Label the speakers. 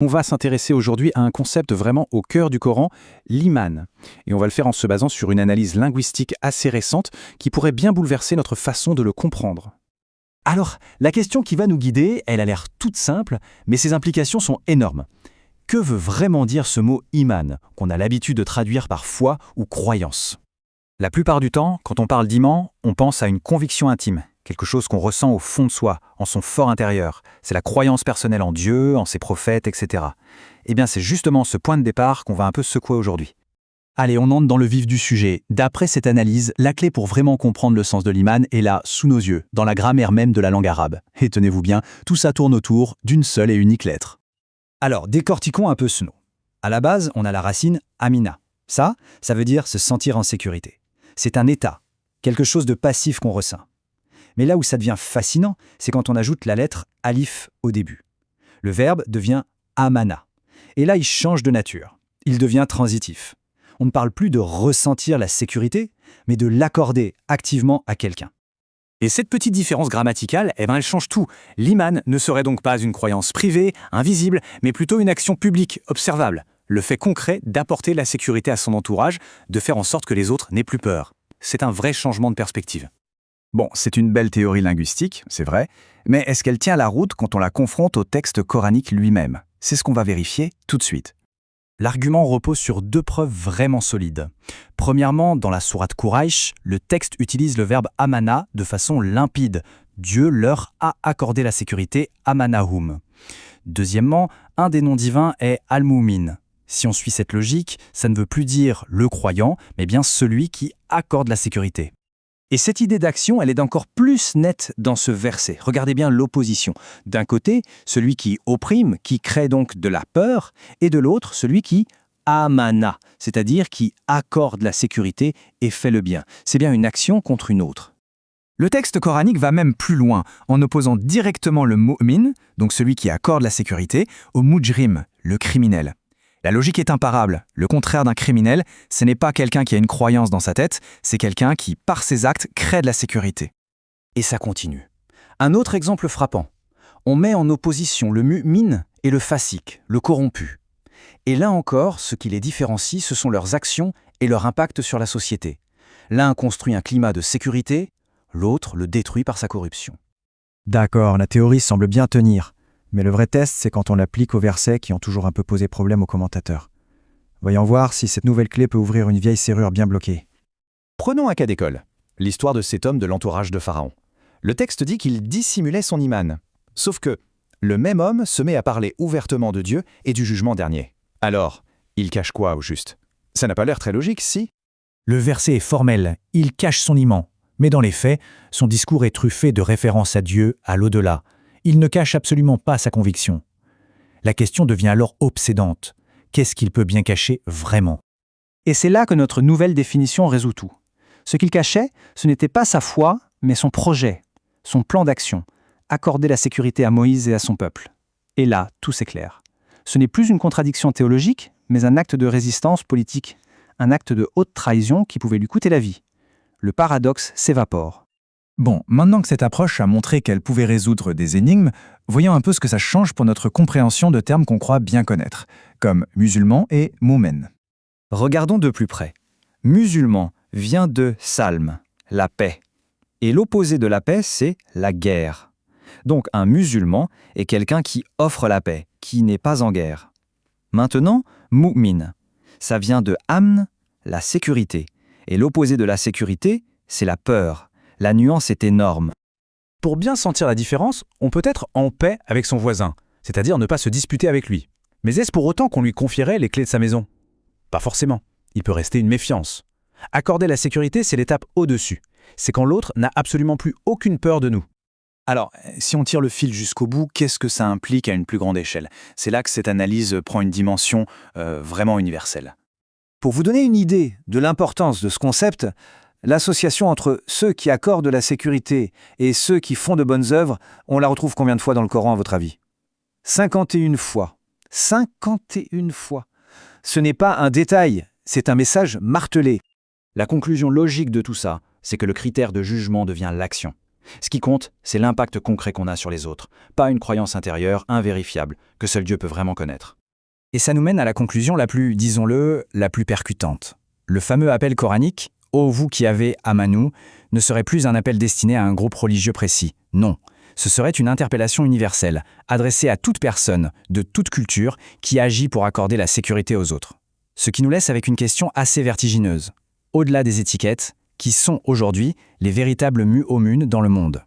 Speaker 1: On va s'intéresser aujourd'hui à un concept vraiment au cœur du Coran, l'iman. Et on va le faire en se basant sur une analyse linguistique assez récente qui pourrait bien bouleverser notre façon de le comprendre.
Speaker 2: Alors, la question qui va nous guider, elle a l'air toute simple, mais ses implications sont énormes. Que veut vraiment dire ce mot iman, qu'on a l'habitude de traduire par foi ou croyance? La plupart du temps, quand on parle d'iman, on pense à une conviction intime, quelque chose qu'on ressent au fond de soi, en son fort intérieur. C'est la croyance personnelle en Dieu, en ses prophètes, etc. Eh bien, c'est justement ce point de départ qu'on va un peu secouer aujourd'hui. Allez, on entre dans le vif du sujet. D'après cette analyse, la clé pour vraiment comprendre le sens de l'iman est là, sous nos yeux, dans la grammaire même de la langue arabe. Et tenez-vous bien, tout ça tourne autour d'une seule et unique lettre. Alors, décortiquons un peu ce mot. À la base, on a la racine amina. Ça veut dire se sentir en sécurité. C'est un état, quelque chose de passif qu'on ressent. Mais là où ça devient fascinant, c'est quand on ajoute la lettre alif au début. Le verbe devient amana. Et là, il change de nature. Il devient transitif. On ne parle plus de ressentir la sécurité, mais de l'accorder activement à quelqu'un.
Speaker 1: Et cette petite différence grammaticale, elle change tout. L'iman ne serait donc pas une croyance privée, invisible, mais plutôt une action publique, observable. Le fait concret d'apporter la sécurité à son entourage, de faire en sorte que les autres n'aient plus peur. C'est un vrai changement de perspective.
Speaker 3: Bon, c'est une belle théorie linguistique, c'est vrai, mais est-ce qu'elle tient la route quand on la confronte au texte coranique lui-même? C'est ce qu'on va vérifier tout de suite.
Speaker 2: L'argument repose sur deux preuves vraiment solides. Premièrement, dans la sourate Quraïsh, le texte utilise le verbe amana de façon limpide. Dieu leur a accordé la sécurité, amanahum. Deuxièmement, un des noms divins est al-Mu'min. Si on suit cette logique, ça ne veut plus dire le croyant, mais bien celui qui accorde la sécurité. Et cette idée d'action, elle est encore plus nette dans ce verset. Regardez bien l'opposition. D'un côté, celui qui opprime, qui crée donc de la peur, et de l'autre, celui qui amana, c'est-à-dire qui accorde la sécurité et fait le bien. C'est bien une action contre une autre.
Speaker 3: Le texte coranique va même plus loin, en opposant directement le mu'min, donc celui qui accorde la sécurité, au mujrim, le criminel. La logique est imparable. Le contraire d'un criminel, ce n'est pas quelqu'un qui a une croyance dans sa tête, c'est quelqu'un qui, par ses actes, crée de la sécurité.
Speaker 2: Et ça continue. Un autre exemple frappant. On met en opposition le mu'min et le fasik, le corrompu. Et là encore, ce qui les différencie, ce sont leurs actions et leur impact sur la société. L'un construit un climat de sécurité, l'autre le détruit par sa corruption.
Speaker 4: D'accord, la théorie semble bien tenir. Mais le vrai test, c'est quand on l'applique aux versets qui ont toujours un peu posé problème aux commentateurs. Voyons voir si cette nouvelle clé peut ouvrir une vieille serrure bien bloquée.
Speaker 2: Prenons un cas d'école, l'histoire de cet homme de l'entourage de Pharaon. Le texte dit qu'il dissimulait son iman. Sauf que le même homme se met à parler ouvertement de Dieu et du jugement dernier. Alors, il cache quoi au juste? Ça n'a pas l'air très logique, si?
Speaker 4: Le verset est formel, il cache son iman. Mais dans les faits, son discours est truffé de références à Dieu, à l'au-delà. Il ne cache absolument pas sa conviction. La question devient alors obsédante. Qu'est-ce qu'il peut bien cacher vraiment?
Speaker 2: Et c'est là que notre nouvelle définition résout tout. Ce qu'il cachait, ce n'était pas sa foi, mais son projet, son plan d'action, accorder la sécurité à Moïse et à son peuple. Et là, tout s'éclaire. Ce n'est plus une contradiction théologique, mais un acte de résistance politique, un acte de haute trahison qui pouvait lui coûter la vie. Le paradoxe s'évapore.
Speaker 3: Bon, maintenant que cette approche a montré qu'elle pouvait résoudre des énigmes, voyons un peu ce que ça change pour notre compréhension de termes qu'on croit bien connaître, comme musulman et moumen.
Speaker 2: Regardons de plus près. Musulman vient de salm, la paix. Et l'opposé de la paix, c'est la guerre. Donc un musulman est quelqu'un qui offre la paix, qui n'est pas en guerre. Maintenant, mu'min. Ça vient de amn, la sécurité. Et l'opposé de la sécurité, c'est la peur. La nuance est énorme.
Speaker 1: Pour bien sentir la différence, on peut être en paix avec son voisin, c'est-à-dire ne pas se disputer avec lui. Mais est-ce pour autant qu'on lui confierait les clés de sa maison? Pas forcément. Il peut rester une méfiance. Accorder la sécurité, c'est l'étape au-dessus. C'est quand l'autre n'a absolument plus aucune peur de nous.
Speaker 3: Alors, si on tire le fil jusqu'au bout, qu'est-ce que ça implique à une plus grande échelle? C'est là que cette analyse prend une dimension vraiment universelle.
Speaker 2: Pour vous donner une idée de l'importance de ce concept, l'association entre ceux qui accordent la sécurité et ceux qui font de bonnes œuvres, on la retrouve combien de fois dans le Coran à votre avis? 51 fois. 51 fois. Ce n'est pas un détail, c'est un message martelé. La conclusion logique de tout ça, c'est que le critère de jugement devient l'action. Ce qui compte, c'est l'impact concret qu'on a sur les autres, pas une croyance intérieure invérifiable que seul Dieu peut vraiment connaître.
Speaker 3: Et ça nous mène à la conclusion la plus, disons-le, la plus percutante. Le fameux appel coranique « Ô vous qui avez Amanu » ne serait plus un appel destiné à un groupe religieux précis. Non, ce serait une interpellation universelle, adressée à toute personne, de toute culture, qui agit pour accorder la sécurité aux autres. Ce qui nous laisse avec une question assez vertigineuse. Au-delà des étiquettes, qui sont aujourd'hui les véritables mu'minun dans le monde ?